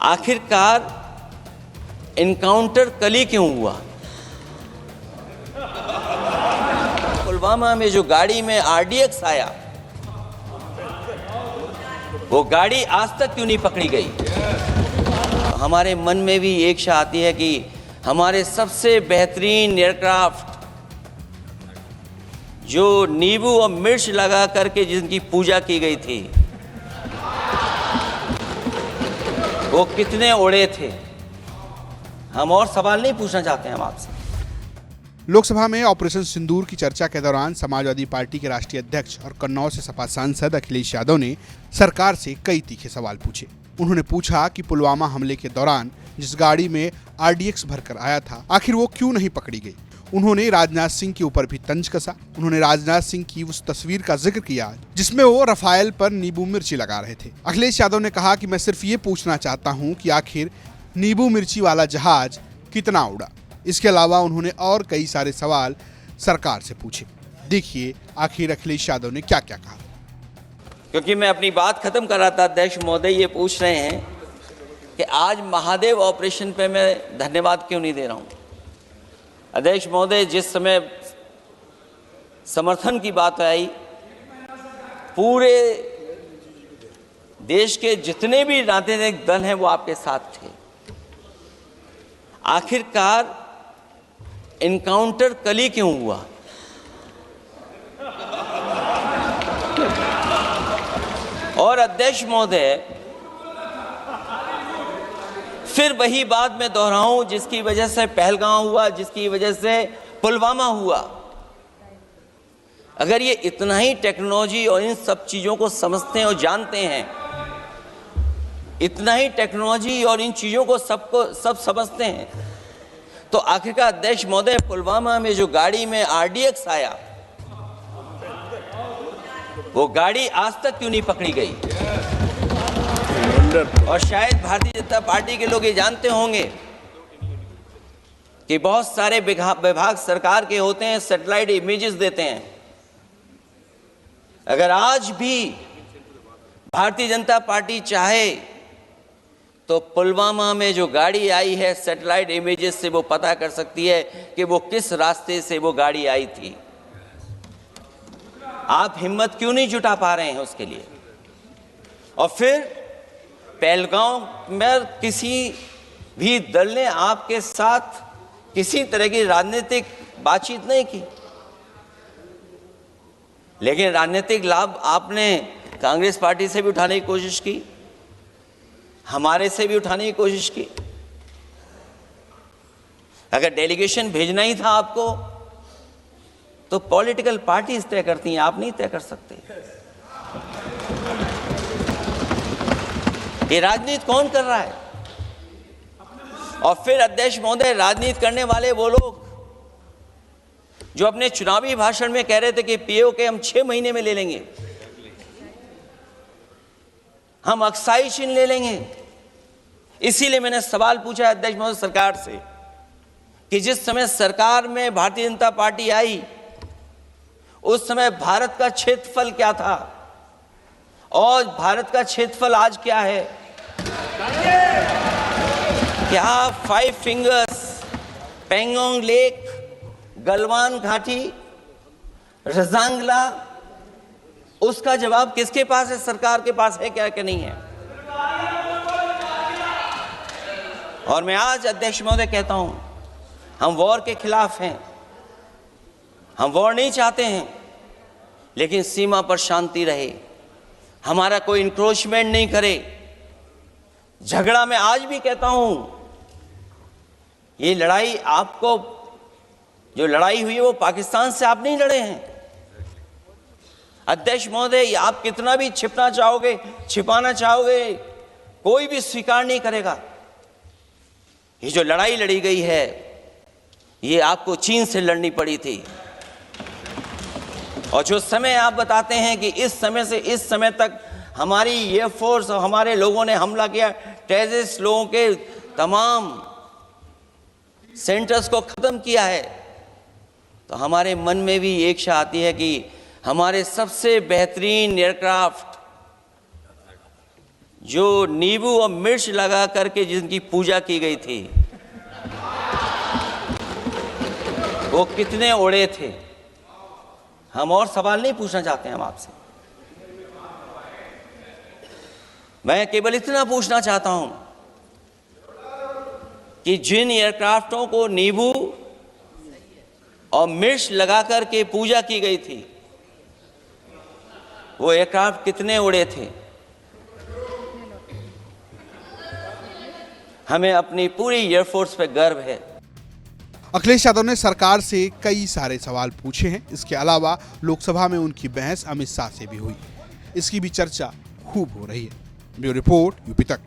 आखिरकार इनकाउंटर कल ही क्यों हुआ? पुलवामा में जो गाड़ी में RDX आया, वो गाड़ी आज तक क्यों नहीं पकड़ी गई? हमारे मन में भी एक इच्छा आती है कि हमारे सबसे बेहतरीन एयरक्राफ्ट जो नींबू और मिर्च लगा करके जिनकी पूजा की गई थी, वो कितने उड़े थे? हम और सवाल नहीं पूछना चाहते हैं हम आपसे। लोकसभा में ऑपरेशन सिंदूर की चर्चा के दौरान समाजवादी पार्टी के राष्ट्रीय अध्यक्ष और कन्नौज से सपा सांसद अखिलेश यादव ने सरकार से कई तीखे सवाल पूछे। उन्होंने पूछा कि पुलवामा हमले के दौरान जिस गाड़ी में RDX भरकर आया था, आखिर वो क्यों नहीं पकड़ी गई। उन्होंने राजनाथ सिंह के ऊपर भी तंज कसा। उन्होंने राजनाथ सिंह की उस तस्वीर का जिक्र किया जिसमें वो रफाल पर नींबू मिर्ची लगा रहे थे। अखिलेश यादव ने कहा कि मैं सिर्फ ये पूछना चाहता हूँ कि आखिर नींबू मिर्ची वाला जहाज कितना उड़ा। इसके अलावा उन्होंने और कई सारे सवाल सरकार से पूछे। देखिए आखिर अखिलेश यादव ने क्या क्या कहा। क्योंकि मैं अपनी बात खत्म कर रहा था, अध्यक्ष महोदय ये पूछ रहे हैं कि आज महादेव ऑपरेशन पे मैं धन्यवाद क्यों नहीं दे रहा हूं। अध्यक्ष महोदय, जिस समय समर्थन की बात आई, पूरे देश के जितने भी राजनीतिक दल हैं वो आपके साथ थे। आखिरकार इनकाउंटर कल ही क्यों हुआ? और अध्यक्ष महोदय, फिर वही बात मैं दोहराऊं जिसकी वजह से पहलगांव हुआ, जिसकी वजह से पुलवामा हुआ। अगर ये इतना ही टेक्नोलॉजी और इन सब चीजों को समझते हैं और जानते हैं, इतना ही टेक्नोलॉजी और इन चीजों को सब समझते हैं, तो आखिरकार अध्यक्ष महोदय पुलवामा में जो गाड़ी में RDX आया, वो गाड़ी आज तक क्यों नहीं पकड़ी गई? और शायद भारतीय जनता पार्टी के लोग ये जानते होंगे कि बहुत सारे विभाग सरकार के होते हैं, सैटेलाइट इमेजेस देते हैं। अगर आज भी भारतीय जनता पार्टी चाहे तो पुलवामा में जो गाड़ी आई है, सैटेलाइट इमेजेस से वो पता कर सकती है कि वो किस रास्ते से वो गाड़ी आई थी। आप हिम्मत क्यों नहीं जुटा पा रहे हैं उसके लिए? और फिर पहलगांव में किसी भी दल ने आपके साथ किसी तरह की राजनीतिक बातचीत नहीं की, लेकिन राजनीतिक लाभ आपने कांग्रेस पार्टी से भी उठाने की कोशिश की, हमारे से भी उठाने की कोशिश की। अगर डेलीगेशन भेजना ही था आपको तो पॉलिटिकल पार्टीज तय करती हैं, आप नहीं तय कर सकते। ये राजनीति कौन कर रहा है? और फिर अध्यक्ष महोदय, राजनीति करने वाले वो लोग जो अपने चुनावी भाषण में कह रहे थे कि POK हम 6 महीने में ले लेंगे, हम अक्साई चिन्ह ले लेंगे। इसीलिए मैंने सवाल पूछा अध्यक्ष महोदय सरकार से कि जिस समय सरकार में भारतीय जनता पार्टी आई, उस समय भारत का क्षेत्रफल क्या था और भारत का क्षेत्रफल आज क्या है? क्या 5 फिंगर्स, पेंगोंग लेक, गलवान घाटी, रजांगला, उसका जवाब किसके पास है? सरकार के पास है क्या कि नहीं है? और मैं आज अध्यक्ष महोदय कहता हूं, हम वॉर के खिलाफ हैं, हम वॉर नहीं चाहते हैं, लेकिन सीमा पर शांति रहे, हमारा कोई इंक्रोचमेंट नहीं करे। झगड़ा मैं आज भी कहता हूं, ये लड़ाई आपको, जो लड़ाई हुई है वो पाकिस्तान से आप नहीं लड़े हैं। अध्यक्ष महोदय, आप कितना भी छिपना चाहोगे, छिपाना चाहोगे, कोई भी स्वीकार नहीं करेगा। ये जो लड़ाई लड़ी गई है, ये आपको चीन से लड़नी पड़ी थी। और जो समय आप बताते हैं कि इस समय से इस समय तक हमारी एयरफोर्स और हमारे लोगों ने हमला किया, टेररिस्ट लोगों के तमाम सेंटर्स को खत्म किया है, तो हमारे मन में भी एक इच्छा आती है कि हमारे सबसे बेहतरीन एयरक्राफ्ट जो नींबू और मिर्च लगा करके जिनकी पूजा की गई थी, वो कितने उड़े थे? हम और सवाल नहीं पूछना चाहते हम आपसे। मैं केवल इतना पूछना चाहता हूं कि जिन एयरक्राफ्टों को नींबू और मिर्च लगाकर के पूजा की गई थी, वो एयरक्राफ्ट कितने उड़े थे? हमें अपनी पूरी एयरफोर्स पे गर्व है। अखिलेश यादव ने सरकार से कई सारे सवाल पूछे हैं। इसके अलावा लोकसभा में उनकी बहस अमित शाह से भी हुई। इसकी भी चर्चा खूब हो रही है। ब्यूरो रिपोर्ट, यूपी तक।